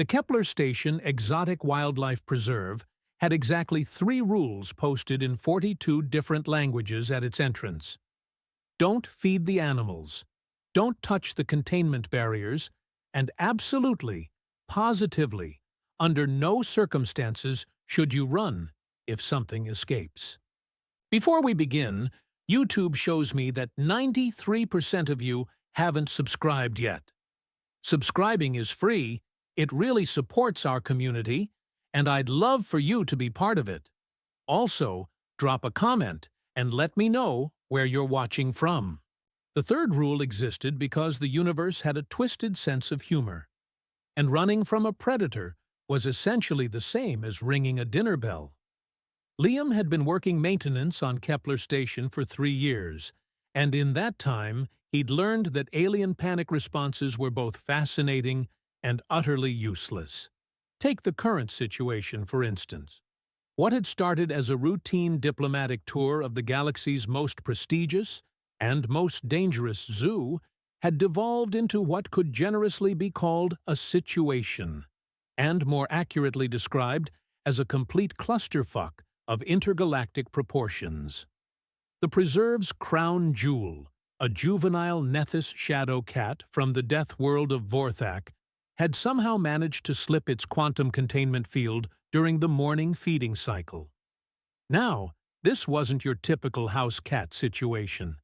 The Kepler Station Exotic Wildlife Preserve had exactly 3 rules posted in 42 different languages at its entrance. Don't feed the animals, don't touch the containment barriers, and absolutely, positively, under no circumstances should you run if something escapes. Before we begin, YouTube shows me that 93% of you haven't subscribed yet. Subscribing is free, it really supports our community, and I'd love for you to be part of it. Also, drop a comment and let me know where you're watching from. The 3rd rule existed because the universe had a twisted sense of humor, and running from a predator was essentially the same as ringing a dinner bell. Liam had been working maintenance on Kepler Station for 3 years, and in that time he'd learned that alien panic responses were both fascinating and utterly useless. Take the current situation, for instance. What had started as a routine diplomatic tour of the galaxy's most prestigious and most dangerous zoo had devolved into what could generously be called a situation, and more accurately described as a complete clusterfuck of intergalactic proportions. The preserve's crown jewel, a juvenile Nethys shadow cat from the death world of Vorthak, had somehow managed to slip its quantum containment field during the morning feeding cycle. Now, this wasn't your typical house cat situation.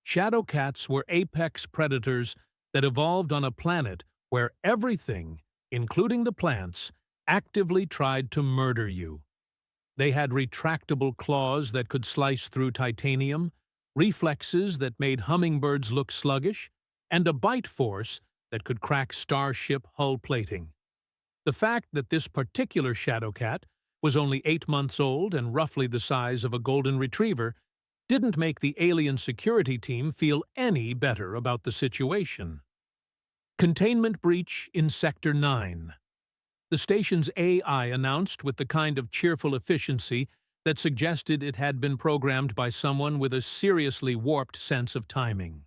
Shadow cats were apex predators that evolved on a planet where everything, including the plants, actively tried to murder you. They had retractable claws that could slice through titanium, reflexes that made hummingbirds look sluggish, and a bite force that could crack starship hull plating. The fact that this particular shadow cat was only 8 months old and roughly the size of a golden retriever didn't make the alien security team feel any better about the situation. Containment breach in Sector 9. The station's AI announced with the kind of cheerful efficiency that suggested it had been programmed by someone with a seriously warped sense of timing.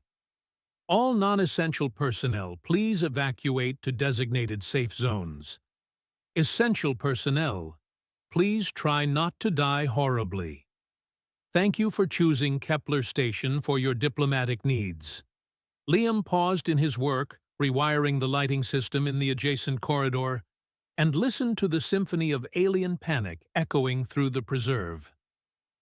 All non-essential personnel, please evacuate to designated safe zones. Essential personnel, please try not to die horribly. Thank you for choosing Kepler Station for your diplomatic needs. Liam paused in his work, rewiring the lighting system in the adjacent corridor, and listened to the symphony of alien panic echoing through the preserve.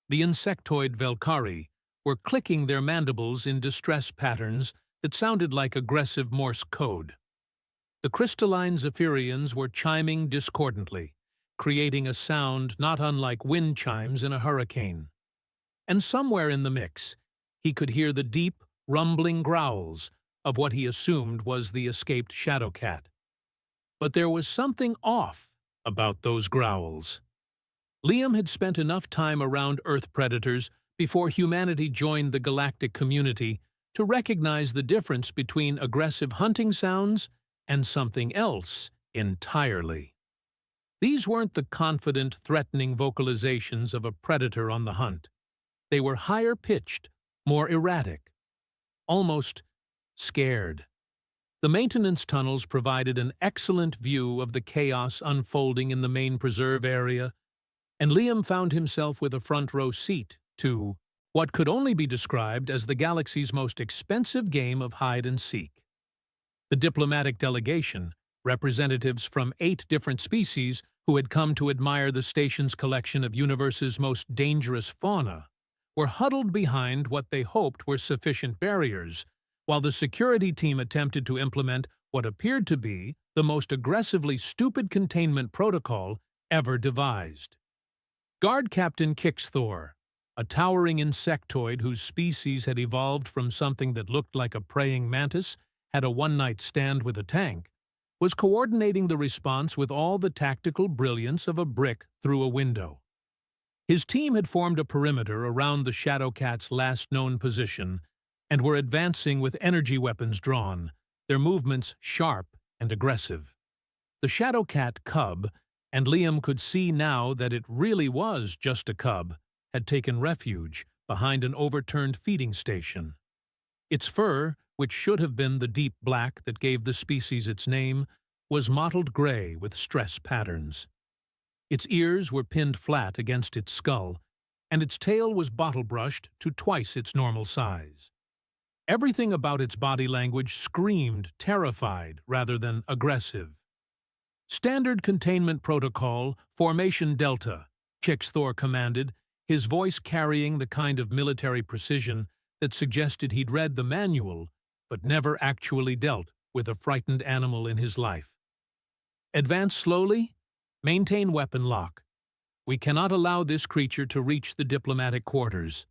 The insectoid Velkari were clicking their mandibles in distress patterns that sounded like aggressive Morse code. The crystalline Zephyrians were chiming discordantly, creating a sound not unlike wind chimes in a hurricane. And somewhere in the mix, he could hear the deep, rumbling growls of what he assumed was the escaped shadow cat. But there was something off about those growls. Liam had spent enough time around Earth predators before humanity joined the galactic community to recognize the difference between aggressive hunting sounds and something else entirely. These weren't the confident, threatening vocalizations of a predator on the hunt. They were higher-pitched, more erratic, almost scared. The maintenance tunnels provided an excellent view of the chaos unfolding in the main preserve area, and Liam found himself with a front-row seat to what could only be described as the galaxy's most expensive game of hide-and-seek. The diplomatic delegation, representatives from 8 different species who had come to admire the station's collection of universe's most dangerous fauna, were huddled behind what they hoped were sufficient barriers, while the security team attempted to implement what appeared to be the most aggressively stupid containment protocol ever devised. Guard Captain Kixthor, a towering insectoid whose species had evolved from something that looked like a praying mantis, had a one-night stand with a tank, was coordinating the response with all the tactical brilliance of a brick through a window. His team had formed a perimeter around the Shadow Cat's last known position and were advancing with energy weapons drawn, their movements sharp and aggressive. The Shadow Cat cub, and Liam could see now that it really was just a cub, had taken refuge behind an overturned feeding station. Its fur, which should have been the deep black that gave the species its name, was mottled gray with stress patterns. Its ears were pinned flat against its skull, and its tail was bottle-brushed to twice its normal size. Everything about its body language screamed terrified rather than aggressive. "Standard containment protocol, Formation Delta," Chixthor commanded, his voice carrying the kind of military precision that suggested he'd read the manual but never actually dealt with a frightened animal in his life. "Advance slowly. Maintain weapon lock. We cannot allow this creature to reach the diplomatic quarters."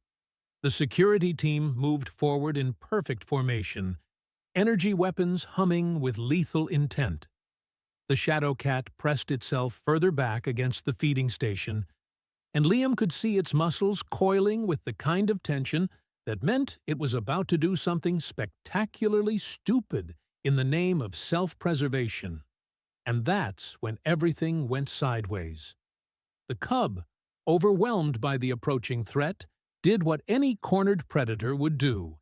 The security team moved forward in perfect formation, energy weapons humming with lethal intent. The shadow cat pressed itself further back against the feeding station, and Liam could see its muscles coiling with the kind of tension that meant it was about to do something spectacularly stupid in the name of self-preservation. And that's when everything went sideways. The cub, overwhelmed by the approaching threat, did what any cornered predator would do.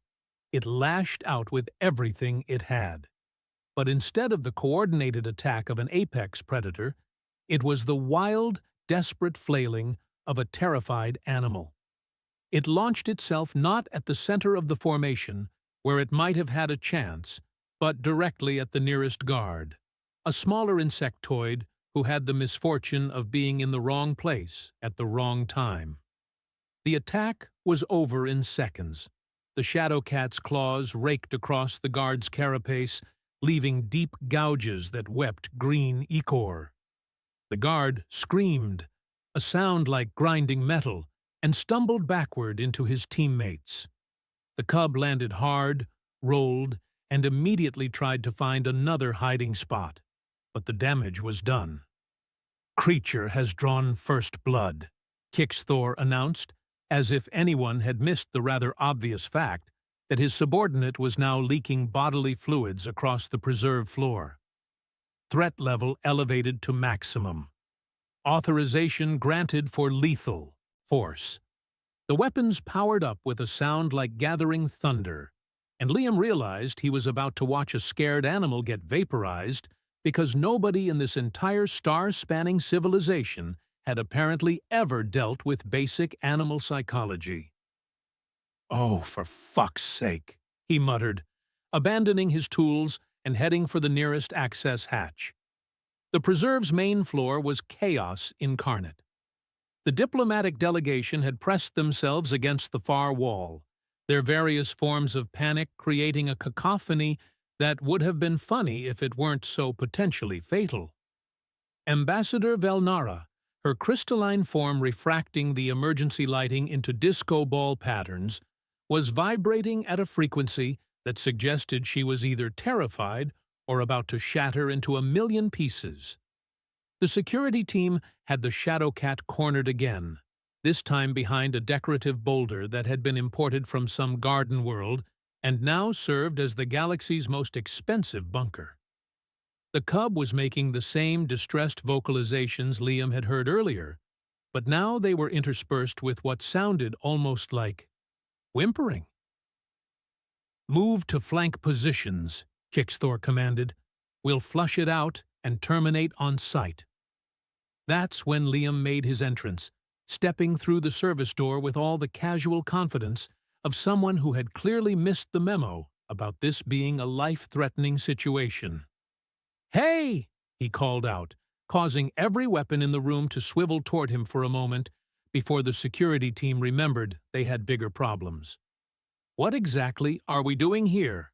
It lashed out with everything it had. But instead of the coordinated attack of an apex predator, it was the wild, desperate flailing of a terrified animal. It launched itself not at the center of the formation, where it might have had a chance, but directly at the nearest guard, a smaller insectoid who had the misfortune of being in the wrong place at the wrong time. The attack was over in seconds. The shadow cat's claws raked across the guard's carapace, leaving deep gouges that wept green ichor. The guard screamed, a sound like grinding metal, and stumbled backward into his teammates. The cub landed hard, rolled, and immediately tried to find another hiding spot, but the damage was done. "Creature has drawn first blood," Chixthor announced, as if anyone had missed the rather obvious fact that his subordinate was now leaking bodily fluids across the preserve floor. Threat level elevated to maximum. Authorization granted for lethal force. The weapons powered up with a sound like gathering thunder, and Liam realized he was about to watch a scared animal get vaporized because nobody in this entire star-spanning civilization had apparently ever dealt with basic animal psychology. "Oh, for fuck's sake," he muttered, abandoning his tools and heading for the nearest access hatch. The preserve's main floor was chaos incarnate. The diplomatic delegation had pressed themselves against the far wall, their various forms of panic creating a cacophony that would have been funny if it weren't so potentially fatal. Ambassador Velnara, her crystalline form refracting the emergency lighting into disco ball patterns, was vibrating at a frequency that suggested she was either terrified or about to shatter into a million pieces. The security team had the shadow cat cornered again, this time behind a decorative boulder that had been imported from some garden world and now served as the galaxy's most expensive bunker. The cub was making the same distressed vocalizations Liam had heard earlier, but now they were interspersed with what sounded almost like whimpering. "Move to flank positions," Chixthor commanded. "We'll flush it out and terminate on sight." That's when Liam made his entrance, stepping through the service door with all the casual confidence of someone who had clearly missed the memo about this being a life-threatening situation. "Hey!" he called out, causing every weapon in the room to swivel toward him for a moment before the security team remembered they had bigger problems. "What exactly are we doing here?"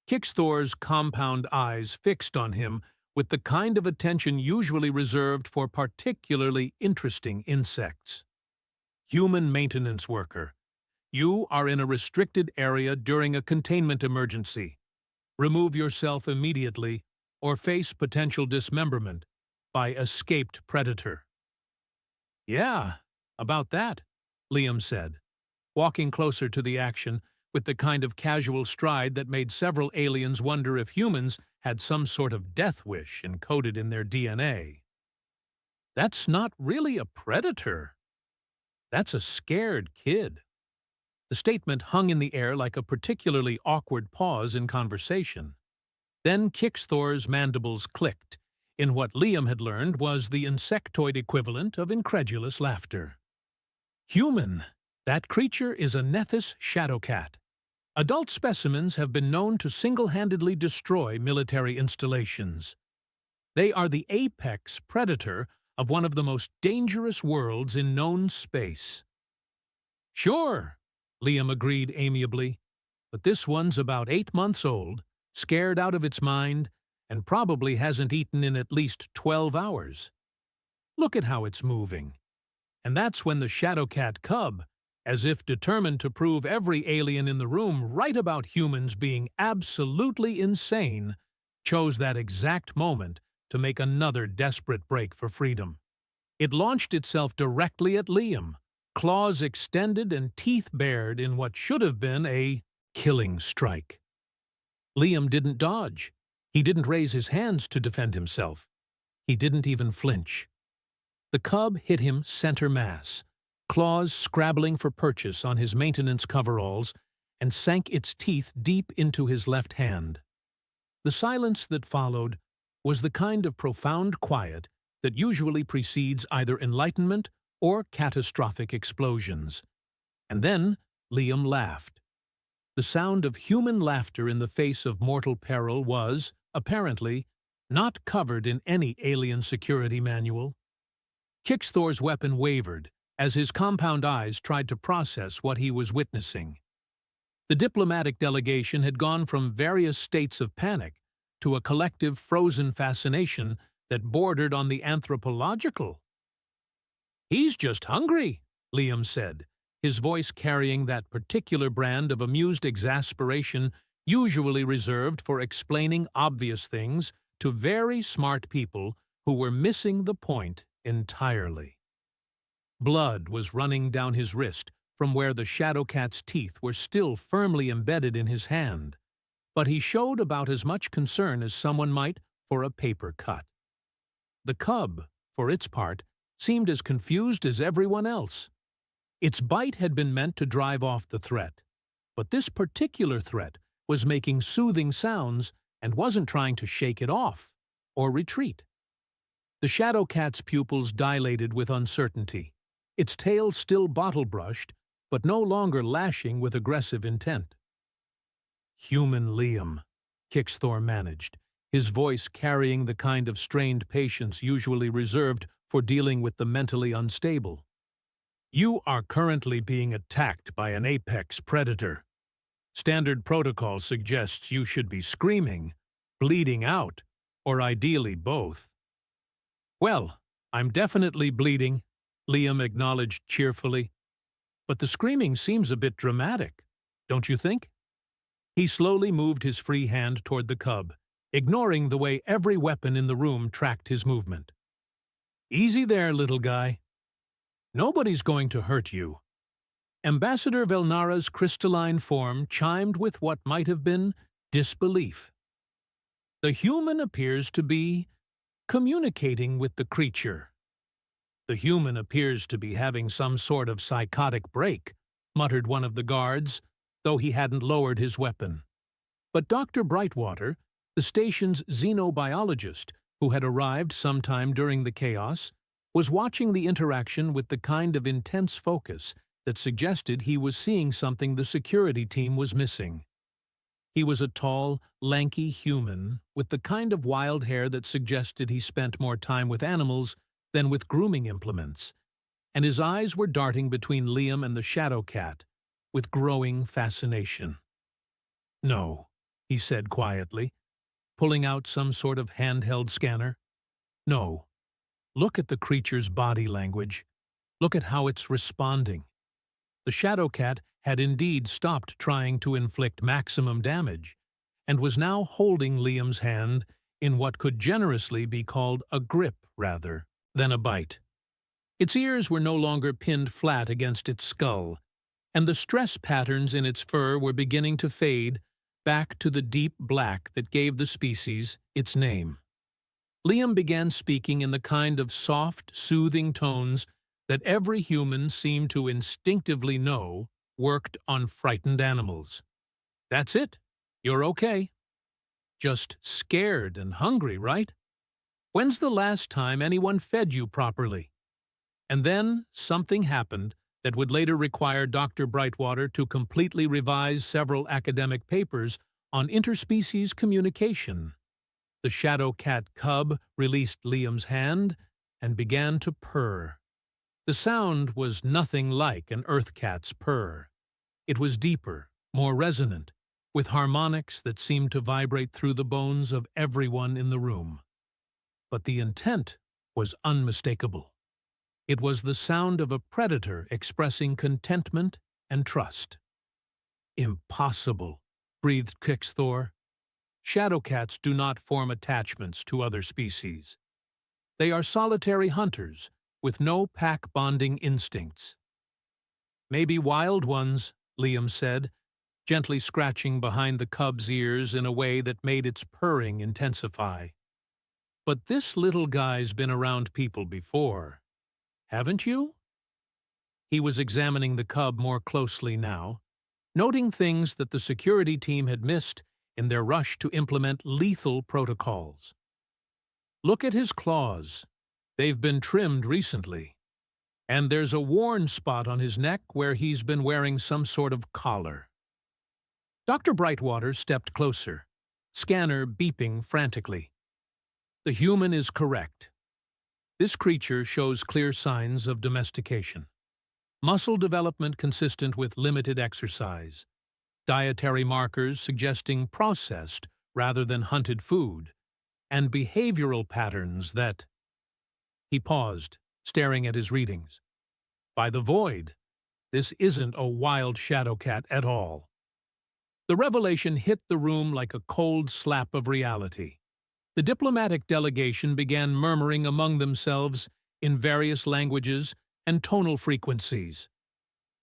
Chixthor's compound eyes fixed on him with the kind of attention usually reserved for particularly interesting insects. "Human maintenance worker. You are in a restricted area during a containment emergency. Remove yourself immediately or face potential dismemberment by escaped predator." "Yeah, about that," Liam said, walking closer to the action with the kind of casual stride that made several aliens wonder if humans had some sort of death wish encoded in their DNA. "That's not really a predator. That's a scared kid." The statement hung in the air like a particularly awkward pause in conversation. Then Kixthor's mandibles clicked, in what Liam had learned was the insectoid equivalent of incredulous laughter. Human! That creature is a Nethys shadowcat. Adult specimens have been known to single-handedly destroy military installations. They are the apex predator of one of the most dangerous worlds in known space. Sure, Liam agreed amiably, but this one's about 8 months old, scared out of its mind, and probably hasn't eaten in at least 12 hours. Look at how it's moving. And that's when the Shadowcat cub, as if determined to prove every alien in the room right about humans being absolutely insane, chose that exact moment to make another desperate break for freedom. It launched itself directly at Liam, claws extended and teeth bared in what should have been a killing strike. Liam didn't dodge. He didn't raise his hands to defend himself. He didn't even flinch. The cub hit him center mass, claws scrabbling for purchase on his maintenance coveralls, and sank its teeth deep into his left hand. The silence that followed was the kind of profound quiet that usually precedes either enlightenment or catastrophic explosions. And then Liam laughed. The sound of human laughter in the face of mortal peril was, apparently, not covered in any alien security manual. Kixthor's weapon wavered as his compound eyes tried to process what he was witnessing. The diplomatic delegation had gone from various states of panic to a collective frozen fascination that bordered on the anthropological. "He's just hungry," Liam said, his voice carrying that particular brand of amused exasperation usually reserved for explaining obvious things to very smart people who were missing the point entirely. Blood was running down his wrist from where the Shadowcat's teeth were still firmly embedded in his hand, but he showed about as much concern as someone might for a paper cut. The cub, for its part, seemed as confused as everyone else. Its bite had been meant to drive off the threat, but this particular threat was making soothing sounds and wasn't trying to shake it off or retreat. The Shadowcat's pupils dilated with uncertainty, its tail still bottle-brushed, but no longer lashing with aggressive intent. "Human Liam," Kixthor managed, his voice carrying the kind of strained patience usually reserved for dealing with the mentally unstable. "You are currently being attacked by an apex predator. Standard protocol suggests you should be screaming, bleeding out, or ideally both." "Well, I'm definitely bleeding," Liam acknowledged cheerfully. "But the screaming seems a bit dramatic, don't you think?" He slowly moved his free hand toward the cub, ignoring the way every weapon in the room tracked his movement. "Easy there, little guy. Nobody's going to hurt you." Ambassador Velnara's crystalline form chimed with what might have been disbelief. "The human appears to be communicating with the creature." "The human appears to be having some sort of psychotic break," muttered one of the guards, though he hadn't lowered his weapon. But Dr. Brightwater, the station's xenobiologist, who had arrived sometime during the chaos, was watching the interaction with the kind of intense focus that suggested he was seeing something the security team was missing. He was a tall, lanky human with the kind of wild hair that suggested he spent more time with animals than with grooming implements, and his eyes were darting between Liam and the Shadowcat with growing fascination. "No," he said quietly, pulling out some sort of handheld scanner. "No. Look at the creature's body language. Look at how it's responding." The Shadowcat had indeed stopped trying to inflict maximum damage, and was now holding Liam's hand in what could generously be called a grip rather than a bite. Its ears were no longer pinned flat against its skull, and the stress patterns in its fur were beginning to fade back to the deep black that gave the species its name. Liam began speaking in the kind of soft, soothing tones that every human seemed to instinctively know worked on frightened animals. "That's it. You're okay." Just scared and hungry, right? When's the last time anyone fed you properly? And then something happened that would later require Dr. Brightwater to completely revise several academic papers on interspecies communication. The shadow cat cub released Liam's hand and began to purr. The sound was nothing like an earth cat's purr. It was deeper, more resonant, with harmonics that seemed to vibrate through the bones of everyone in the room. But the intent was unmistakable. It was the sound of a predator expressing contentment and trust. "Impossible," breathed Kixthor. Shadowcats do not form attachments to other species. They are solitary hunters with no pack-bonding instincts. "Maybe wild ones," Liam said, gently scratching behind the cub's ears in a way that made its purring intensify. "But this little guy's been around people before. Haven't you?" He was examining the cub more closely now, noting things that the security team had missed in their rush to implement lethal protocols. "Look at his claws. They've been trimmed recently. And there's a worn spot on his neck where he's been wearing some sort of collar." Dr. Brightwater stepped closer, scanner beeping frantically. "The human is correct. This creature shows clear signs of domestication. Muscle development consistent with limited exercise, dietary markers suggesting processed rather than hunted food, and behavioral patterns that—" He paused, staring at his readings. "By the void, this isn't a wild shadow cat at all." The revelation hit the room like a cold slap of reality. The diplomatic delegation began murmuring among themselves in various languages and tonal frequencies.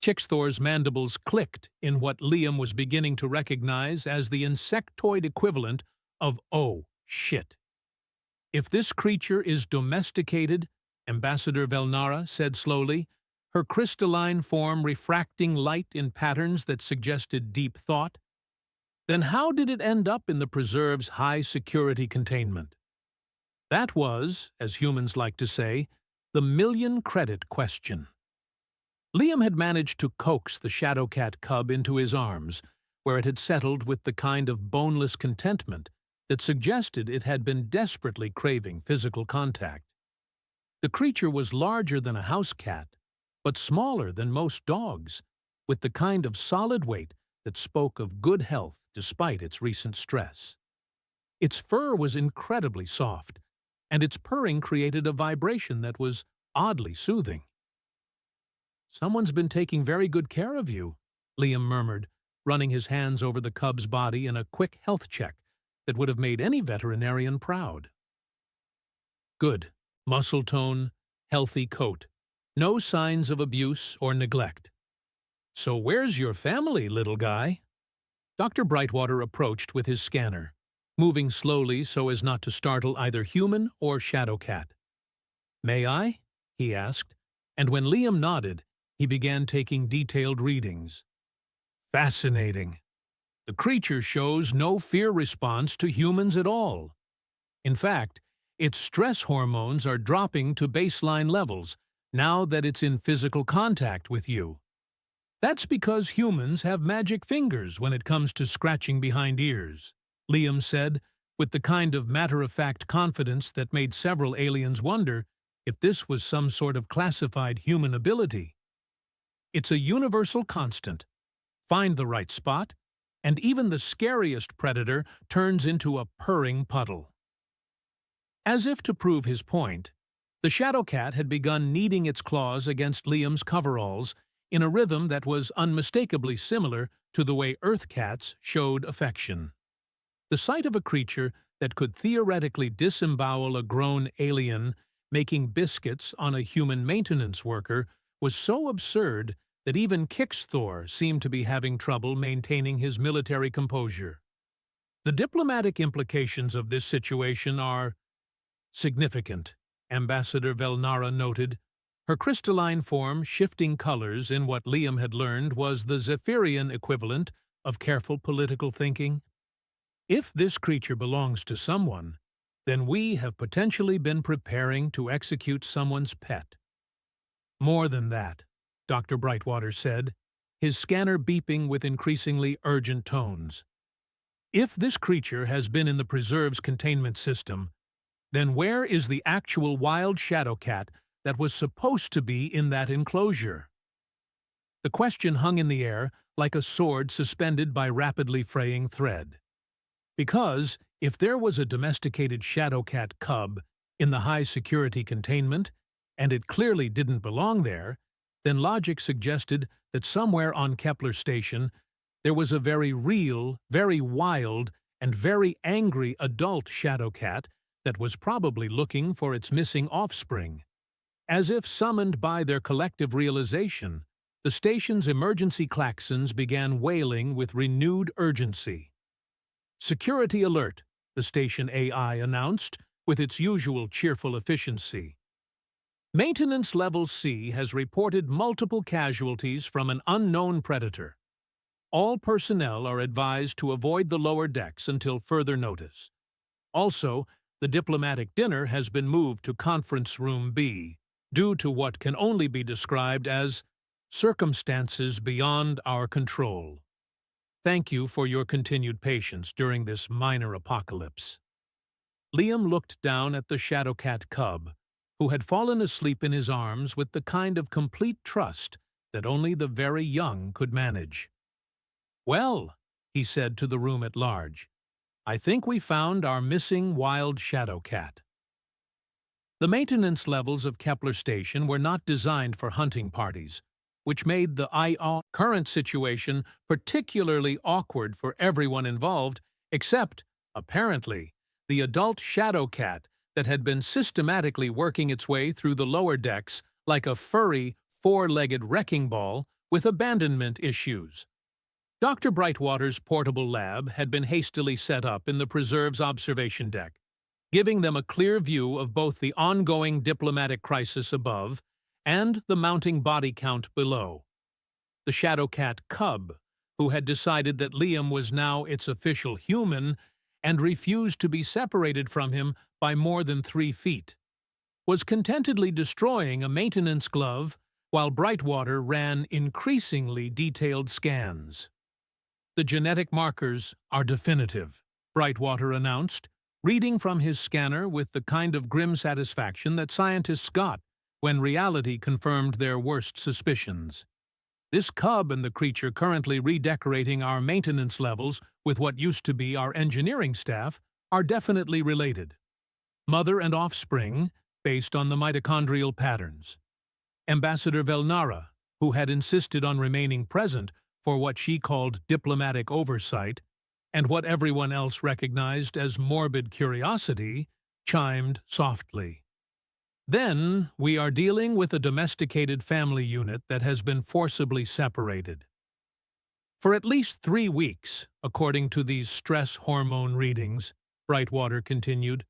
Kixthor's mandibles clicked in what Liam was beginning to recognize as the insectoid equivalent of "oh, shit." "If this creature is domesticated," Ambassador Velnara said slowly, her crystalline form refracting light in patterns that suggested deep thought, "then how did it end up in the preserve's high-security containment?" That was, as humans like to say, the million-credit question. Liam had managed to coax the shadowcat cub into his arms, where it had settled with the kind of boneless contentment that suggested it had been desperately craving physical contact. The creature was larger than a house cat, but smaller than most dogs, with the kind of solid weight that spoke of good health despite its recent stress. Its fur was incredibly soft, and its purring created a vibration that was oddly soothing. "Someone's been taking very good care of you," Liam murmured, running his hands over the cub's body in a quick health check that would have made any veterinarian proud. "Good. Muscle tone, healthy coat. No signs of abuse or neglect. So where's your family, little guy?" Dr. Brightwater approached with his scanner, moving slowly so as not to startle either human or shadowcat. "May I?" he asked, and when Liam nodded, he began taking detailed readings. "Fascinating. The creature shows no fear response to humans at all. In fact, its stress hormones are dropping to baseline levels now that it's in physical contact with you. That's because humans have magic fingers when it comes to scratching behind ears," Liam said, with the kind of matter-of-fact confidence that made several aliens wonder if this was some sort of classified human ability. "It's a universal constant. Find the right spot, and even the scariest predator turns into a purring puddle." As if to prove his point, the shadowcat had begun kneading its claws against Liam's coveralls in a rhythm that was unmistakably similar to the way earth cats showed affection. The sight of a creature that could theoretically disembowel a grown alien making biscuits on a human maintenance worker was so absurd that even Kixthor seemed to be having trouble maintaining his military composure. "The diplomatic implications of this situation are significant," Ambassador Velnara noted, her crystalline form shifting colors in what Liam had learned was the Zephyrian equivalent of careful political thinking. If this creature belongs to someone, then we have potentially been preparing to execute someone's pet. More than that, Dr. Brightwater said, his scanner beeping with increasingly urgent tones. If this creature has been in the preserve's containment system, then where is the actual wild shadow cat that was supposed to be in that enclosure? The question hung in the air like a sword suspended by rapidly fraying thread. Because if there was a domesticated shadow cat cub in the high-security containment, and it clearly didn't belong there, then logic suggested that somewhere on Kepler Station there was a very real, very wild, and very angry adult shadow cat that was probably looking for its missing offspring. As if summoned by their collective realization, the station's emergency klaxons began wailing with renewed urgency. "Security alert," the station AI announced, with its usual cheerful efficiency. "Maintenance Level C has reported multiple casualties from an unknown predator. All personnel are advised to avoid the lower decks until further notice. Also, the diplomatic dinner has been moved to Conference Room B, due to what can only be described as circumstances beyond our control. Thank you for your continued patience during this minor apocalypse." Liam looked down at the shadow cat cub, who had fallen asleep in his arms with the kind of complete trust that only the very young could manage. "Well," he said to the room at large, "I think we found our missing wild shadow cat." The maintenance levels of Kepler Station were not designed for hunting parties, which made the current situation particularly awkward for everyone involved, except, apparently, the adult shadow cat that had been systematically working its way through the lower decks like a furry, four-legged wrecking ball with abandonment issues. Dr. Brightwater's portable lab had been hastily set up in the preserve's observation deck, giving them a clear view of both the ongoing diplomatic crisis above and the mounting body count below. The shadow cat cub, who had decided that Liam was now its official human and refused to be separated from him by more than 3 feet, was contentedly destroying a maintenance glove while Brightwater ran increasingly detailed scans. "The genetic markers are definitive," Brightwater announced, reading from his scanner with the kind of grim satisfaction that scientists got when reality confirmed their worst suspicions. "This cub and the creature currently redecorating our maintenance levels with what used to be our engineering staff are definitely related. Mother and offspring, based on the mitochondrial patterns." Ambassador Velnara, who had insisted on remaining present for what she called diplomatic oversight, and what everyone else recognized as morbid curiosity, chimed softly. "Then we are dealing with a domesticated family unit that has been forcibly separated. For at least 3 weeks, according to these stress hormone readings," Brightwater continued,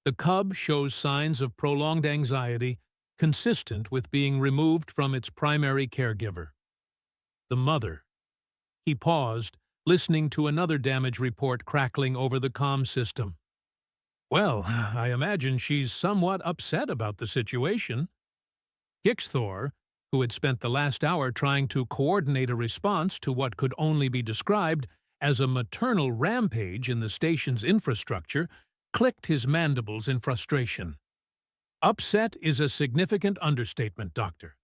"the cub shows signs of prolonged anxiety consistent with being removed from its primary caregiver. The mother." He paused, listening to another damage report crackling over the comm system. "Well, I imagine she's somewhat upset about the situation." Gixthor, who had spent the last hour trying to coordinate a response to what could only be described as a maternal rampage in the station's infrastructure, clicked his mandibles in frustration. "Upset is a significant understatement, Doctor.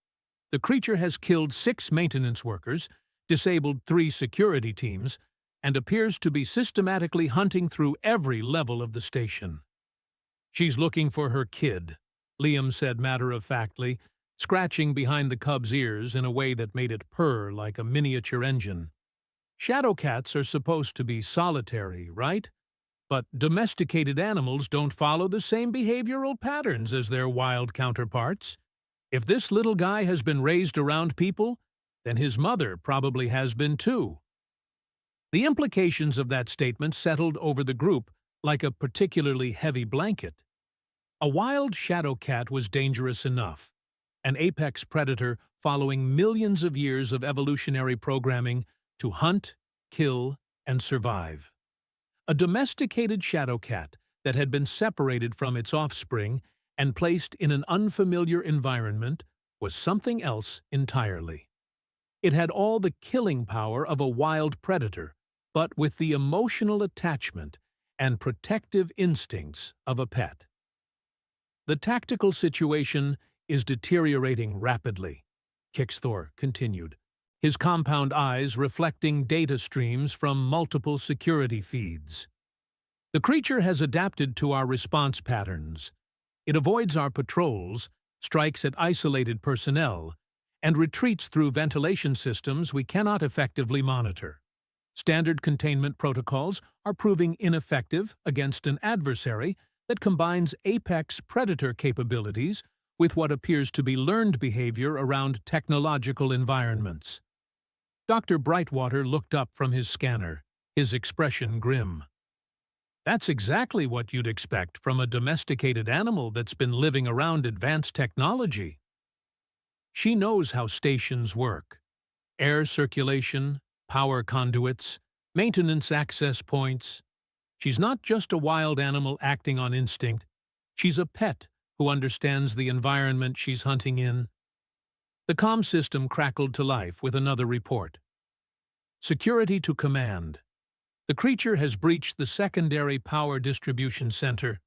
The creature has killed 6 maintenance workers, disabled 3 security teams, and appears to be systematically hunting through every level of the station." "She's looking for her kid," Liam said matter-of-factly, scratching behind the cub's ears in a way that made it purr like a miniature engine. "Shadow cats are supposed to be solitary, right? But domesticated animals don't follow the same behavioral patterns as their wild counterparts. If this little guy has been raised around people, then his mother probably has been too." The implications of that statement settled over the group like a particularly heavy blanket. A wild shadow cat was dangerous enough, an apex predator following millions of years of evolutionary programming to hunt, kill, and survive. A domesticated shadow cat that had been separated from its offspring and placed in an unfamiliar environment was something else entirely. It had all the killing power of a wild predator, but with the emotional attachment and protective instincts of a pet. The tactical situation is deteriorating rapidly, Kixthor continued, his compound eyes reflecting data streams from multiple security feeds. The creature has adapted to our response patterns. It avoids our patrols, strikes at isolated personnel, and retreats through ventilation systems we cannot effectively monitor. Standard containment protocols are proving ineffective against an adversary that combines apex predator capabilities with what appears to be learned behavior around technological environments. Dr. Brightwater looked up from his scanner, his expression grim. That's exactly what you'd expect from a domesticated animal that's been living around advanced technology. She knows how stations work: air circulation, power conduits, maintenance access points. She's not just a wild animal acting on instinct. She's a pet who understands the environment she's hunting in. The comm system crackled to life with another report. Security to command. The creature has breached the secondary power distribution center.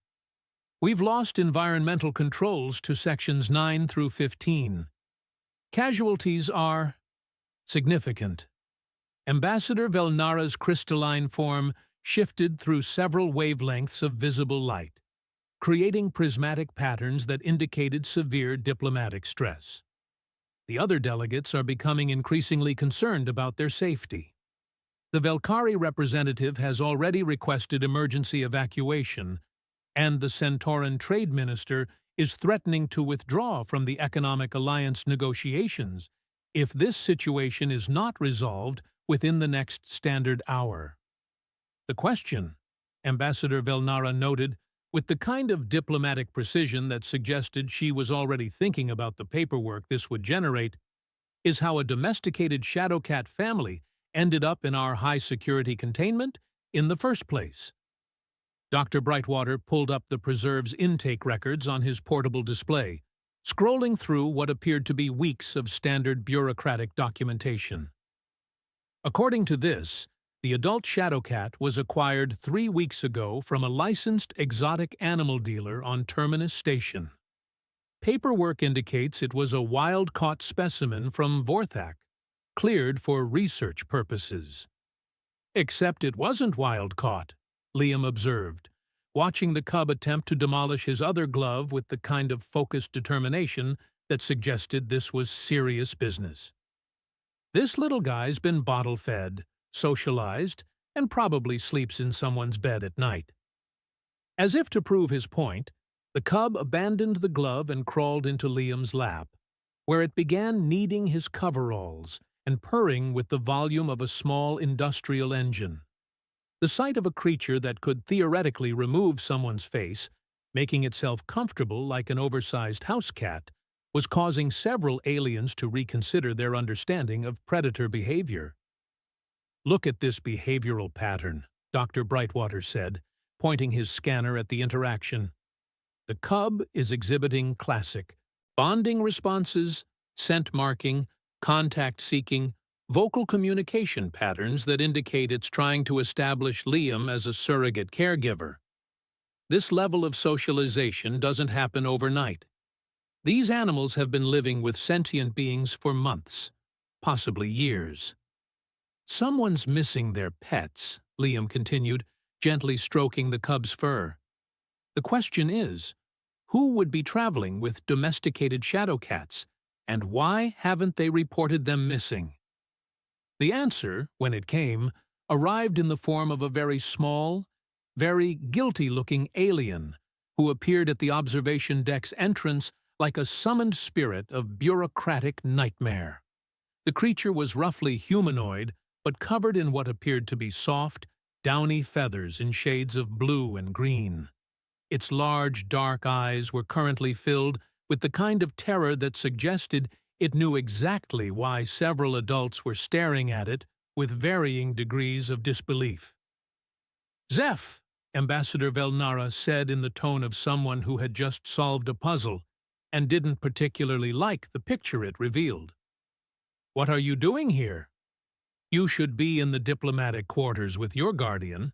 We've lost environmental controls to sections 9 through 15. Casualties are significant. Ambassador Velnara's crystalline form shifted through several wavelengths of visible light, creating prismatic patterns that indicated severe diplomatic stress. The other delegates are becoming increasingly concerned about their safety. The Velkari representative has already requested emergency evacuation, and the Centauran trade minister is threatening to withdraw from the economic alliance negotiations if this situation is not resolved within the next standard hour. The question, Ambassador Velnara noted, with the kind of diplomatic precision that suggested she was already thinking about the paperwork this would generate, is how a domesticated shadowcat family ended up in our high-security containment in the first place. Dr. Brightwater pulled up the preserve's intake records on his portable display, scrolling through what appeared to be weeks of standard bureaucratic documentation. According to this, the adult shadowcat was acquired 3 weeks ago from a licensed exotic animal dealer on Terminus Station. Paperwork indicates it was a wild-caught specimen from Vorthak, cleared for research purposes. Except it wasn't wild-caught, Liam observed, watching the cub attempt to demolish his other glove with the kind of focused determination that suggested this was serious business. This little guy's been bottle-fed, socialized, and probably sleeps in someone's bed at night. As if to prove his point, the cub abandoned the glove and crawled into Liam's lap, where it began kneading his coveralls and purring with the volume of a small industrial engine. The sight of a creature that could theoretically remove someone's face, making itself comfortable like an oversized house cat, was causing several aliens to reconsider their understanding of predator behavior. "Look at this behavioral pattern," Dr. Brightwater said, pointing his scanner at the interaction. The cub is exhibiting classic bonding responses, scent marking, contact seeking, vocal communication patterns that indicate it's trying to establish Liam as a surrogate caregiver. This level of socialization doesn't happen overnight. These animals have been living with sentient beings for months, possibly years. "Someone's missing their pets," Liam continued, gently stroking the cub's fur. "The question is, who would be traveling with domesticated shadowcats, and why haven't they reported them missing?" The answer, when it came, arrived in the form of a very small, very guilty-looking alien who appeared at the observation deck's entrance like a summoned spirit of bureaucratic nightmare. The creature was roughly humanoid, but covered in what appeared to be soft, downy feathers in shades of blue and green. Its large, dark eyes were currently filled with the kind of terror that suggested it knew exactly why several adults were staring at it with varying degrees of disbelief. Zeph, Ambassador Velnara said in the tone of someone who had just solved a puzzle and didn't particularly like the picture it revealed. What are you doing here? You should be in the diplomatic quarters with your guardian.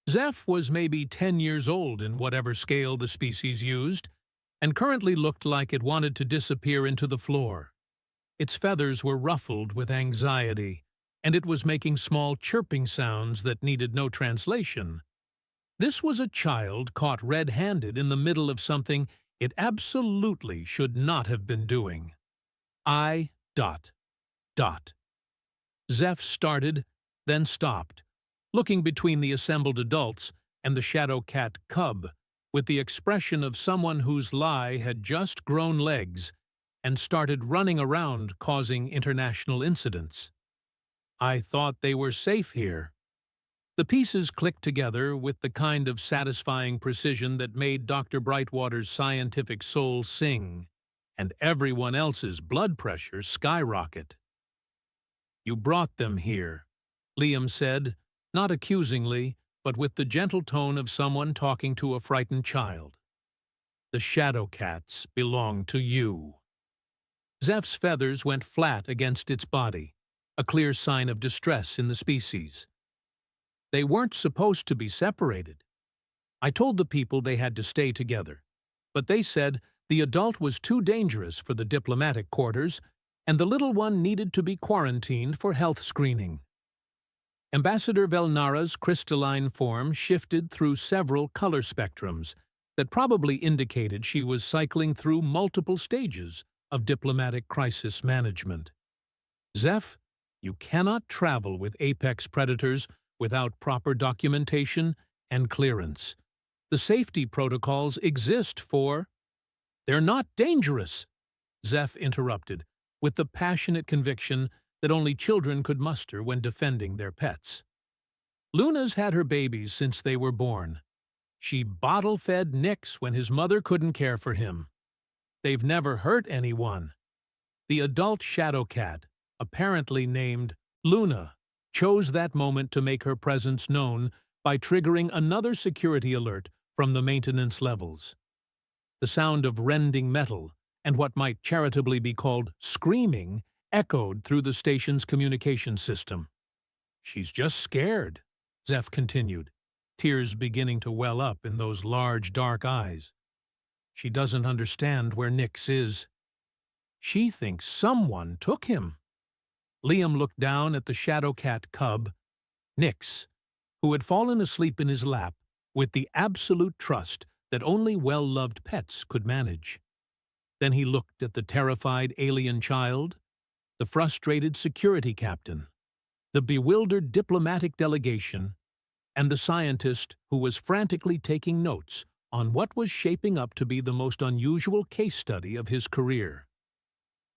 Zeph was maybe 10 years old in whatever scale the species used, and currently looked like it wanted to disappear into the floor. Its feathers were ruffled with anxiety, and it was making small chirping sounds that needed no translation. This was a child caught red-handed in the middle of something it absolutely should not have been doing. I... dot. Dot. Zeph started, then stopped, looking between the assembled adults and the shadow cat cub with the expression of someone whose lie had just grown legs and started running around causing international incidents. I thought they were safe here. The pieces clicked together with the kind of satisfying precision that made Dr. Brightwater's scientific soul sing, and everyone else's blood pressure skyrocket. You brought them here, Liam said, not accusingly, but with the gentle tone of someone talking to a frightened child. The shadow cats belong to you. Zeph's feathers went flat against its body, a clear sign of distress in the species. They weren't supposed to be separated. I told the people they had to stay together, but they said the adult was too dangerous for the diplomatic quarters and the little one needed to be quarantined for health screening. Ambassador Velnara's crystalline form shifted through several color spectrums that probably indicated she was cycling through multiple stages of diplomatic crisis management. Zeph, you cannot travel with apex predators without proper documentation and clearance. The safety protocols exist for— They're not dangerous, Zeph interrupted, with the passionate conviction that only children could muster when defending their pets. Luna's had her babies since they were born. She bottle-fed Nix when his mother couldn't care for him. They've never hurt anyone. The adult shadow cat, apparently named Luna, chose that moment to make her presence known by triggering another security alert from the maintenance levels. The sound of rending metal and what might charitably be called screaming echoed through the station's communication system. She's just scared, Zeph continued, tears beginning to well up in those large, dark eyes. She doesn't understand where Nix is. She thinks someone took him. Liam looked down at the shadow cat cub, Nix, who had fallen asleep in his lap with the absolute trust that only well-loved pets could manage. Then he looked at the terrified alien child, the frustrated security captain, the bewildered diplomatic delegation, and the scientist who was frantically taking notes on what was shaping up to be the most unusual case study of his career.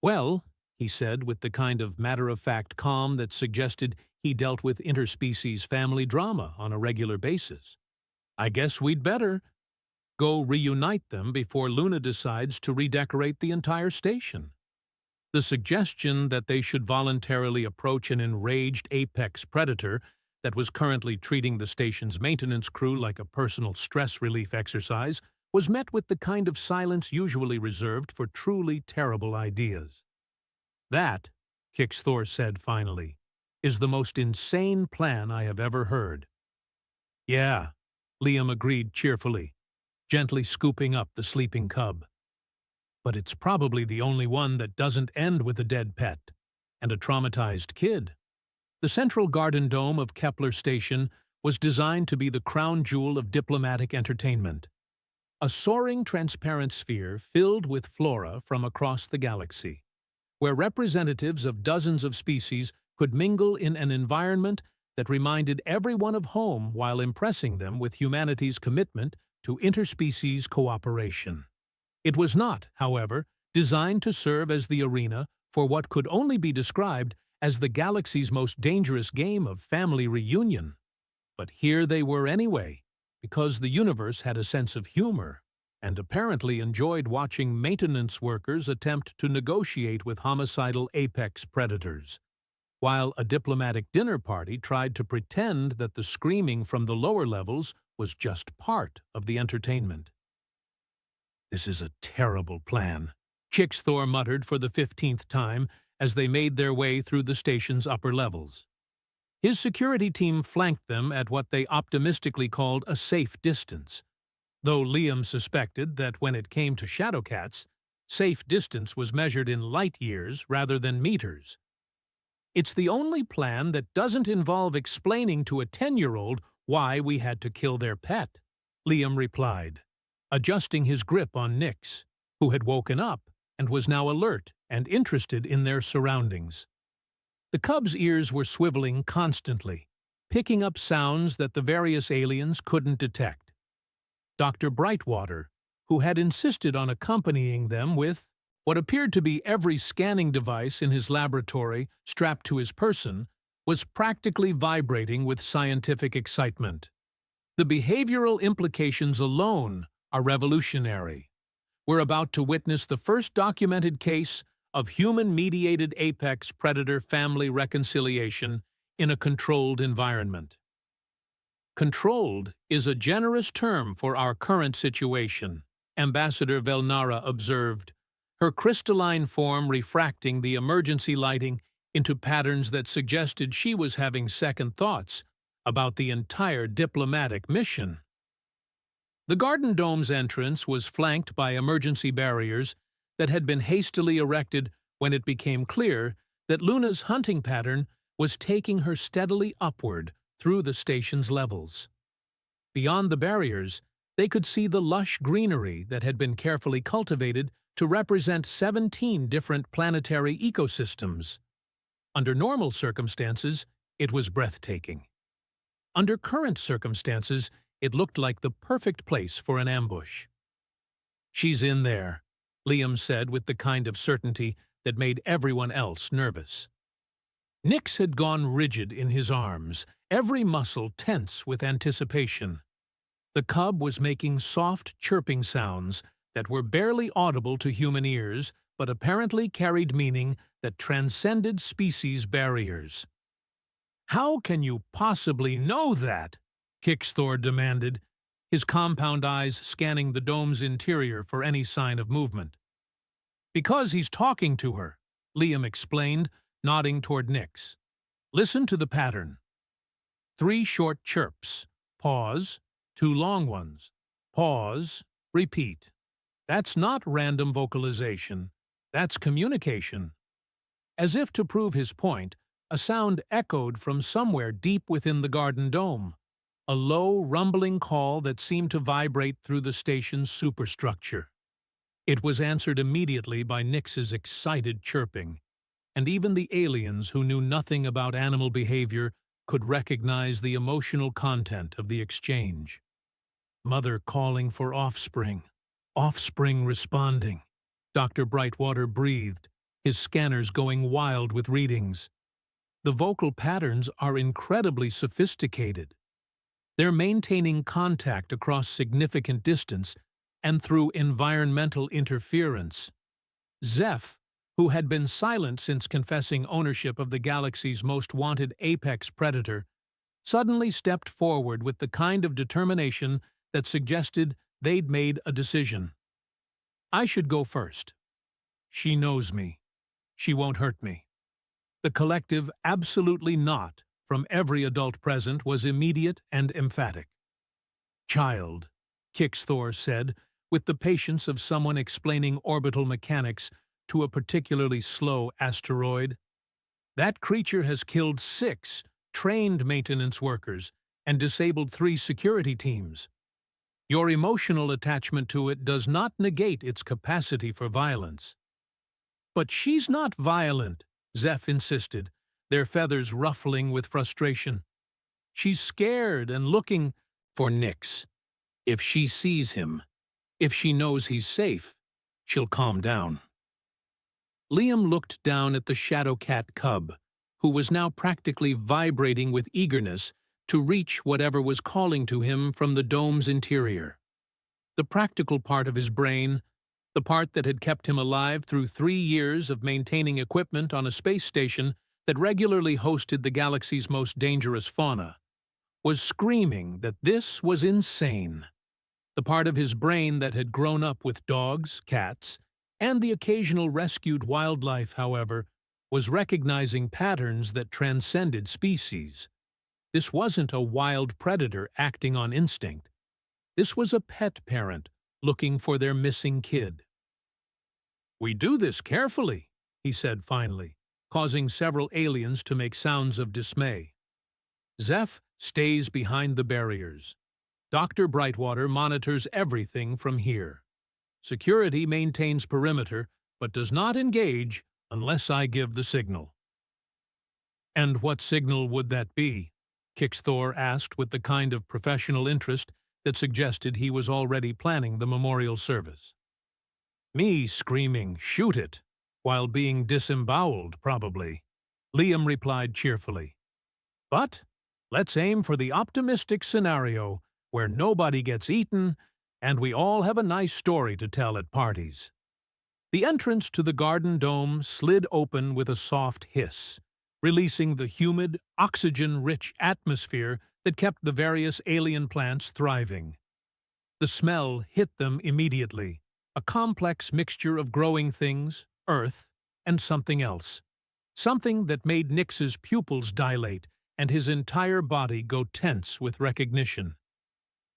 Well, he said with the kind of matter-of-fact calm that suggested he dealt with interspecies family drama on a regular basis, I guess we'd better go reunite them before Luna decides to redecorate the entire station. The suggestion that they should voluntarily approach an enraged apex predator that was currently treating the station's maintenance crew like a personal stress relief exercise was met with the kind of silence usually reserved for truly terrible ideas. That, Kixthor said finally, is the most insane plan I have ever heard. Yeah, Liam agreed cheerfully, gently scooping up the sleeping cub. But it's probably the only one that doesn't end with a dead pet and a traumatized kid. The central garden dome of Kepler Station was designed to be the crown jewel of diplomatic entertainment, a soaring transparent sphere filled with flora from across the galaxy, where representatives of dozens of species could mingle in an environment that reminded everyone of home while impressing them with humanity's commitment to interspecies cooperation. It was not, however, designed to serve as the arena for what could only be described as the galaxy's most dangerous game of family reunion. But here they were anyway, because the universe had a sense of humor and apparently enjoyed watching maintenance workers attempt to negotiate with homicidal apex predators. while a diplomatic dinner party tried to pretend that the screaming from the lower levels was just part of the entertainment. "This is a terrible plan," Kixthor muttered for the 15th time as they made their way through the station's upper levels. His security team flanked them at what they optimistically called a safe distance, though Liam suspected that when it came to Shadowcats, safe distance was measured in light years rather than meters. "It's the only plan that doesn't involve explaining to a 10-year-old why we had to kill their pet," Liam replied, adjusting his grip on Nyx, who had woken up and was now alert and interested in their surroundings. The cub's ears were swiveling constantly, picking up sounds that the various aliens couldn't detect. Dr. Brightwater, who had insisted on accompanying them with what appeared to be every scanning device in his laboratory strapped to his person, was practically vibrating with scientific excitement. The behavioral implications alone are revolutionary. We're about to witness the first documented case of human-mediated apex predator family reconciliation in a controlled environment. Controlled is a generous term for our current situation, Ambassador Velnara observed, her crystalline form refracting the emergency lighting into patterns that suggested she was having second thoughts about the entire diplomatic mission. The Garden Dome's entrance was flanked by emergency barriers that had been hastily erected when it became clear that Luna's hunting pattern was taking her steadily upward through the station's levels. Beyond the barriers, they could see the lush greenery that had been carefully cultivated to represent 17 different planetary ecosystems. Under normal circumstances, it was breathtaking. Under current circumstances, it looked like the perfect place for an ambush. "She's in there," Liam said with the kind of certainty that made everyone else nervous. Nyx had gone rigid in his arms, every muscle tense with anticipation. The cub was making soft, chirping sounds that were barely audible to human ears, but apparently carried meaning that transcended species barriers. "How can you possibly know that?" Kixthor demanded, his compound eyes scanning the dome's interior for any sign of movement. "Because he's talking to her," Liam explained, nodding toward Nyx. "Listen to the pattern. 3 short chirps, pause, 2 long ones, pause, repeat. That's not random vocalization, that's communication." As if to prove his point, a sound echoed from somewhere deep within the Garden Dome, a low, rumbling call that seemed to vibrate through the station's superstructure. It was answered immediately by Nyx's excited chirping, and even the aliens who knew nothing about animal behavior could recognize the emotional content of the exchange. Mother calling for offspring, offspring responding. Dr. Brightwater breathed, his scanners going wild with readings. The vocal patterns are incredibly sophisticated. They're maintaining contact across significant distance and through environmental interference. Zeph, who had been silent since confessing ownership of the galaxy's most wanted apex predator, suddenly stepped forward with the kind of determination that suggested they'd made a decision. "I should go first. She knows me. She won't hurt me." The collective "absolutely not" from every adult present was immediate and emphatic. "Child," Kixthor said, with the patience of someone explaining orbital mechanics to a particularly slow asteroid, "that creature has killed 6 trained maintenance workers and disabled 3 security teams. Your emotional attachment to it does not negate its capacity for violence." "But she's not violent," Zeph insisted, their feathers ruffling with frustration. "She's scared and looking for Nyx. If she sees him, if she knows he's safe, she'll calm down." Liam looked down at the Shadowcat cub, who was now practically vibrating with eagerness to reach whatever was calling to him from the dome's interior. The practical part of his brain, the part that had kept him alive through 3 years of maintaining equipment on a space station that regularly hosted the galaxy's most dangerous fauna, was screaming that this was insane. The part of his brain that had grown up with dogs, cats, and the occasional rescued wildlife, however, was recognizing patterns that transcended species. This wasn't a wild predator acting on instinct. This was a pet parent looking for their missing kid. "We do this carefully," he said finally, causing several aliens to make sounds of dismay. "Zeph stays behind the barriers. Dr. Brightwater monitors everything from here. Security maintains perimeter, but does not engage unless I give the signal." "And what signal would that be?" Kixthor asked with the kind of professional interest that suggested he was already planning the memorial service. "Me screaming, 'Shoot it!' while being disemboweled, probably," Liam replied cheerfully. "But let's aim for the optimistic scenario where nobody gets eaten and we all have a nice story to tell at parties." The entrance to the garden dome slid open with a soft hiss, releasing the humid, oxygen-rich atmosphere that kept the various alien plants thriving. The smell hit them immediately, a complex mixture of growing things, earth, and something else. Something that made Nyx's pupils dilate and his entire body go tense with recognition.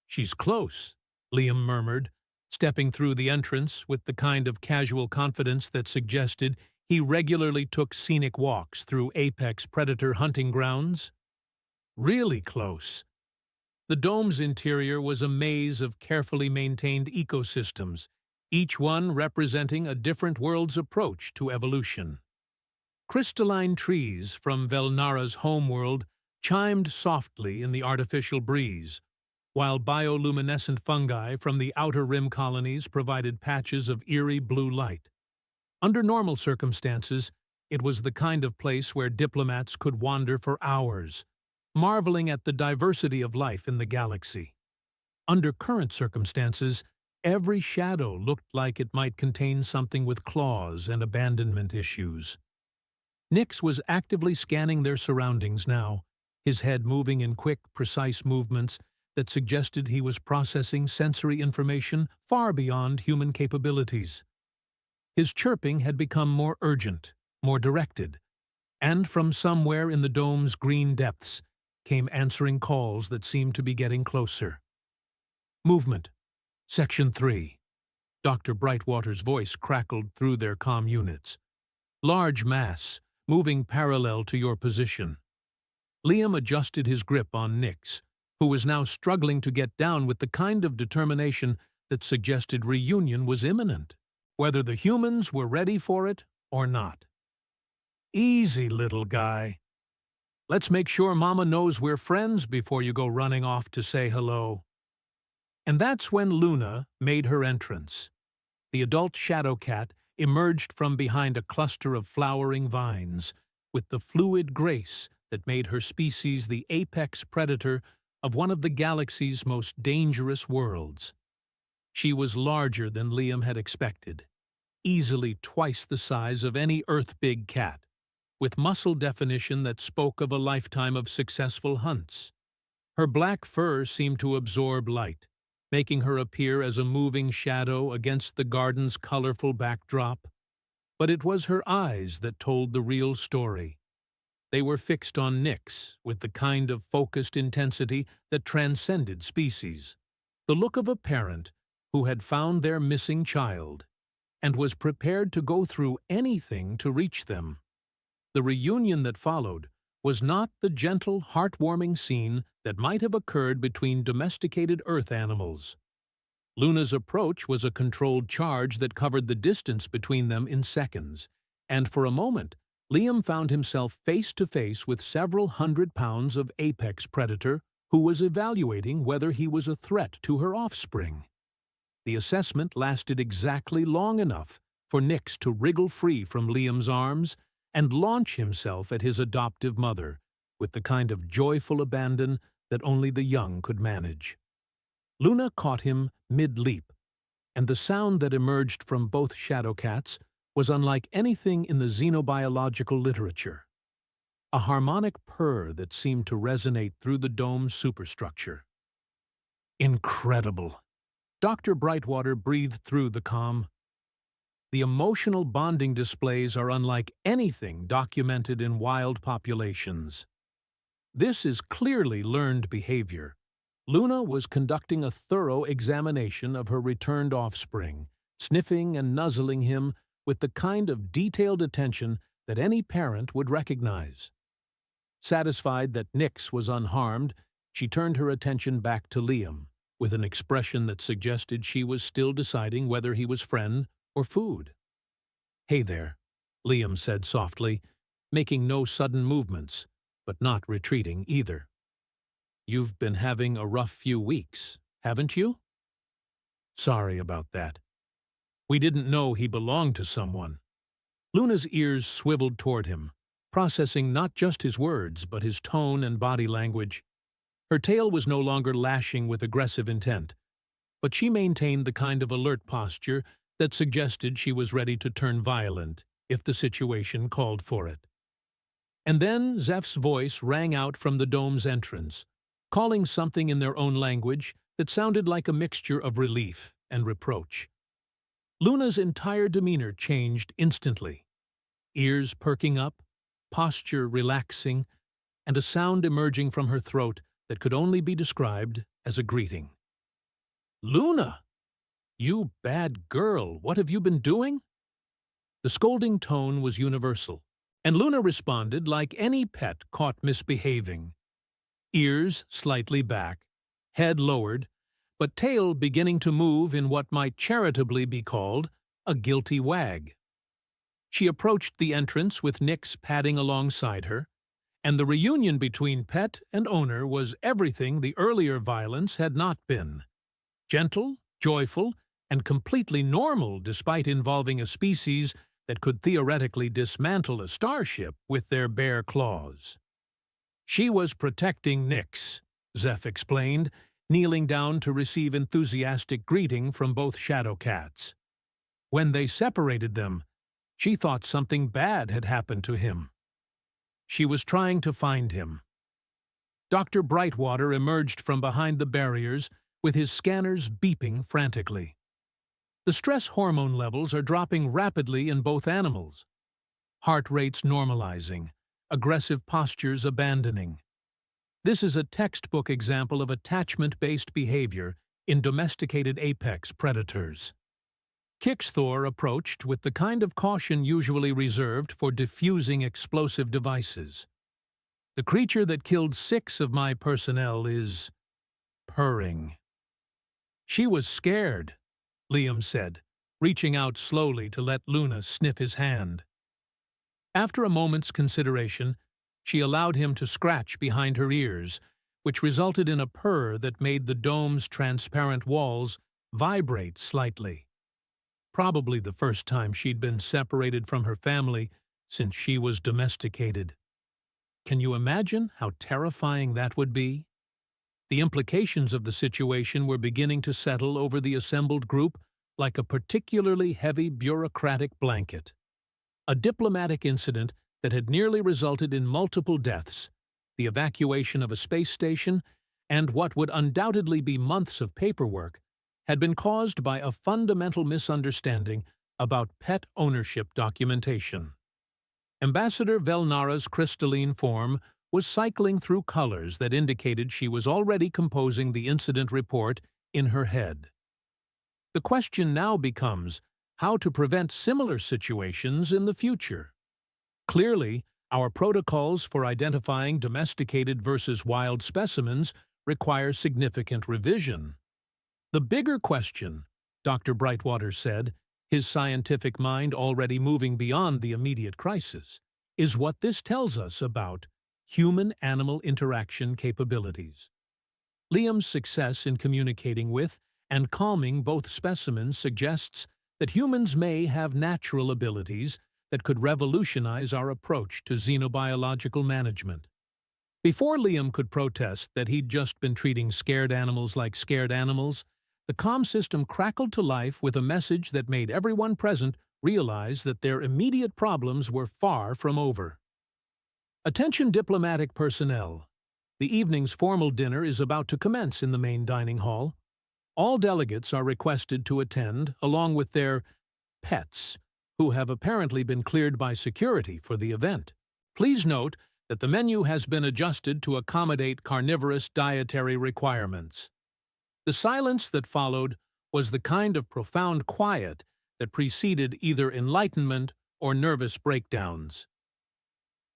"She's close," Liam murmured, stepping through the entrance with the kind of casual confidence that suggested he regularly took scenic walks through apex predator hunting grounds. Really close. The dome's interior was a maze of carefully maintained ecosystems, each one representing a different world's approach to evolution. Crystalline trees from Velnara's homeworld chimed softly in the artificial breeze, while bioluminescent fungi from the outer rim colonies provided patches of eerie blue light. Under normal circumstances, it was the kind of place where diplomats could wander for hours, marveling at the diversity of life in the galaxy. Under current circumstances, every shadow looked like it might contain something with claws and abandonment issues. Nyx was actively scanning their surroundings now, his head moving in quick, precise movements that suggested he was processing sensory information far beyond human capabilities. His chirping had become more urgent, more directed, and from somewhere in the dome's green depths came answering calls that seemed to be getting closer. "Movement. Section 3. Dr. Brightwater's voice crackled through their comm units. "Large mass, moving parallel to your position." Liam adjusted his grip on Nyx, who was now struggling to get down with the kind of determination that suggested reunion was imminent, whether the humans were ready for it or not. "Easy, little guy. Let's make sure Mama knows we're friends before you go running off to say hello." And that's when Luna made her entrance. The adult shadow cat emerged from behind a cluster of flowering vines, with the fluid grace that made her species the apex predator of one of the galaxy's most dangerous worlds. She was larger than Liam had expected, easily twice the size of any Earth-big cat, with muscle definition that spoke of a lifetime of successful hunts. Her black fur seemed to absorb light, making her appear as a moving shadow against the garden's colorful backdrop. But it was her eyes that told the real story. They were fixed on Nyx with the kind of focused intensity that transcended species, the look of a parent who had found their missing child and was prepared to go through anything to reach them. The reunion that followed was not the gentle, heartwarming scene that might have occurred between domesticated Earth animals. Luna's approach was a controlled charge that covered the distance between them in seconds, and for a moment, Liam found himself face-to-face with several 100 pounds of apex predator who was evaluating whether he was a threat to her offspring. The assessment lasted exactly long enough for Nyx to wriggle free from Liam's arms and launch himself at his adoptive mother with the kind of joyful abandon that only the young could manage. Luna caught him mid-leap, and the sound that emerged from both shadow cats was unlike anything in the xenobiological literature. a harmonic purr that seemed to resonate through the dome's superstructure. Incredible. Dr. Brightwater breathed through the calm. The emotional bonding displays are unlike anything documented in wild populations. This is clearly learned behavior. Luna was conducting a thorough examination of her returned offspring, sniffing and nuzzling him with the kind of detailed attention that any parent would recognize. Satisfied that Nyx was unharmed, she turned her attention back to Liam, with an expression that suggested she was still deciding whether he was friend or food. "Hey there," Liam said softly, making no sudden movements, but not retreating either. "You've been having a rough few weeks, haven't you?" "Sorry about that. We didn't know he belonged to someone." Luna's ears swiveled toward him, processing not just his words, but his tone and body language. Her tail was no longer lashing with aggressive intent, but she maintained the kind of alert posture that suggested she was ready to turn violent if the situation called for it. And then Zeph's voice rang out from the dome's entrance, calling something in their own language that sounded like a mixture of relief and reproach. Luna's entire demeanor changed instantly, ears perking up, posture relaxing, and a sound emerging from her throat that could only be described as a greeting. "Luna! You bad girl, what have you been doing?" The scolding tone was universal, and Luna responded like any pet caught misbehaving. Ears slightly back, head lowered, but tail beginning to move in what might charitably be called a guilty wag. She approached the entrance with Nyx padding alongside her, and the reunion between pet and owner was everything the earlier violence had not been. Gentle, joyful, and completely normal despite involving a species that could theoretically dismantle a starship with their bare claws. "She was protecting Nyx," Zeph explained, kneeling down to receive enthusiastic greeting from both shadow cats. "When they separated them, she thought something bad had happened to him. She was trying to find him." Dr. Brightwater emerged from behind the barriers with his scanners beeping frantically. The stress hormone levels are dropping rapidly in both animals. Heart rates normalizing, aggressive postures abandoning. This is a textbook example of attachment-based behavior in domesticated apex predators. Kixthor approached with the kind of caution usually reserved for diffusing explosive devices. "The creature that killed 6 of my personnel is purring." "She was scared," Liam said, reaching out slowly to let Luna sniff his hand. After a moment's consideration, she allowed him to scratch behind her ears, which resulted in a purr that made the dome's transparent walls vibrate slightly. Probably the first time she'd been separated from her family since she was domesticated. Can you imagine how terrifying that would be? The implications of the situation were beginning to settle over the assembled group like a particularly heavy bureaucratic blanket. A diplomatic incident that had nearly resulted in multiple deaths, the evacuation of a space station, and what would undoubtedly be months of paperwork, had been caused by a fundamental misunderstanding about pet ownership documentation. Ambassador Velnara's crystalline form was cycling through colors that indicated she was already composing the incident report in her head. The question now becomes how to prevent similar situations in the future. Clearly, our protocols for identifying domesticated versus wild specimens require significant revision. The bigger question, Dr. Brightwater said, his scientific mind already moving beyond the immediate crisis, is what this tells us about human-animal interaction capabilities. Liam's success in communicating with and calming both specimens suggests that humans may have natural abilities that could revolutionize our approach to xenobiological management. Before Liam could protest that he'd just been treating scared animals like scared animals, the comm system crackled to life with a message that made everyone present realize that their immediate problems were far from over. Attention diplomatic personnel. The evening's formal dinner is about to commence in the main dining hall. All delegates are requested to attend, along with their pets, who have apparently been cleared by security for the event. Please note that the menu has been adjusted to accommodate carnivorous dietary requirements. The silence that followed was the kind of profound quiet that preceded either enlightenment or nervous breakdowns.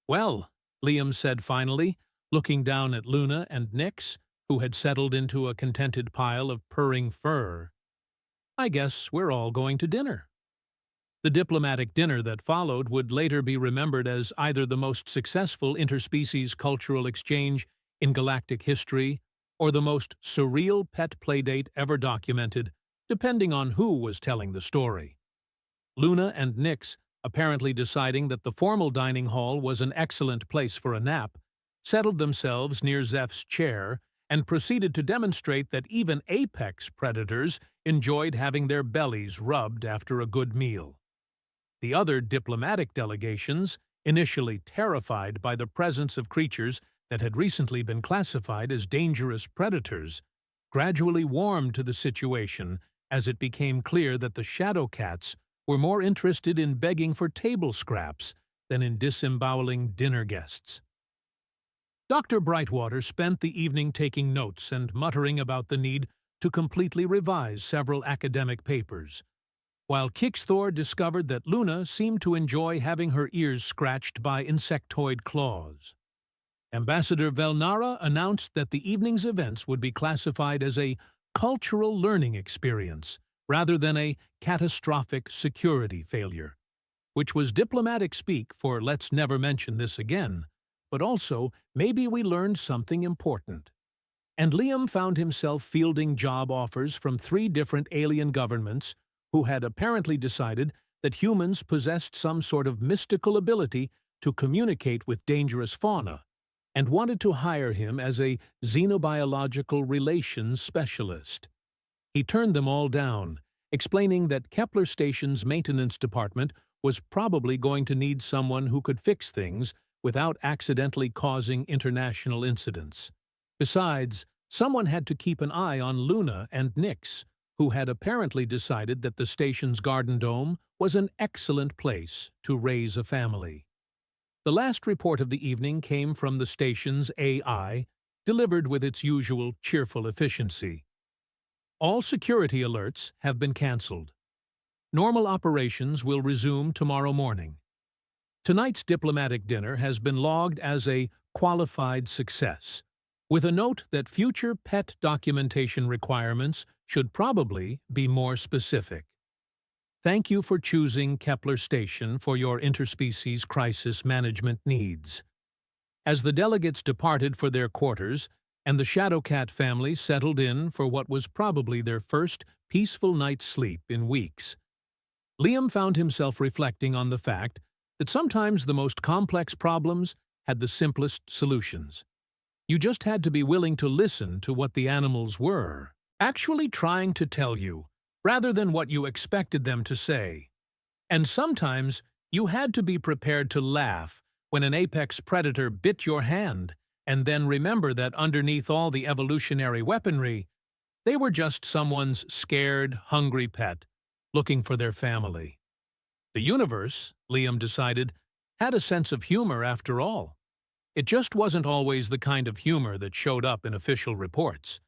"Well," Liam said finally, looking down at Luna and Nix, who had settled into a contented pile of purring fur, "I guess we're all going to dinner." The diplomatic dinner that followed would later be remembered as either the most successful interspecies cultural exchange in galactic history or the most surreal pet playdate ever documented, depending on who was telling the story. Luna and Nix, apparently deciding that the formal dining hall was an excellent place for a nap, settled themselves near Zeph's chair and proceeded to demonstrate that even apex predators enjoyed having their bellies rubbed after a good meal. The other diplomatic delegations, initially terrified by the presence of creatures that had recently been classified as dangerous predators, gradually warmed to the situation as it became clear that the shadow cats were more interested in begging for table scraps than in disemboweling dinner guests. Dr. Brightwater spent the evening taking notes and muttering about the need to completely revise several academic papers, while Kixthor discovered that Luna seemed to enjoy having her ears scratched by insectoid claws. Ambassador Velnara announced that the evening's events would be classified as a cultural learning experience rather than a catastrophic security failure, which was diplomatic speak for "let's never mention this again," but also maybe we learned something important. And Liam found himself fielding job offers from 3 different alien governments who had apparently decided that humans possessed some sort of mystical ability to communicate with dangerous fauna, and wanted to hire him as a xenobiological relations specialist. He turned them all down, explaining that Kepler Station's maintenance department was probably going to need someone who could fix things without accidentally causing international incidents. Besides, someone had to keep an eye on Luna and Nix, who had apparently decided that the station's garden dome was an excellent place to raise a family. The last report of the evening came from the station's AI, delivered with its usual cheerful efficiency. All security alerts have been cancelled. Normal operations will resume tomorrow morning. Tonight's diplomatic dinner has been logged as a qualified success, with a note that future pet documentation requirements should probably be more specific. Thank you for choosing Kepler Station for your interspecies crisis management needs. As the delegates departed for their quarters and the Shadowcat family settled in for what was probably their first peaceful night's sleep in weeks, Liam found himself reflecting on the fact that sometimes the most complex problems had the simplest solutions. You just had to be willing to listen to what the animals were actually trying to tell you, rather than what you expected them to say. And sometimes you had to be prepared to laugh when an apex predator bit your hand, and then remember that underneath all the evolutionary weaponry, they were just someone's scared, hungry pet, looking for their family. The universe, Liam decided, had a sense of humor after all. It just wasn't always the kind of humor that showed up in official reports.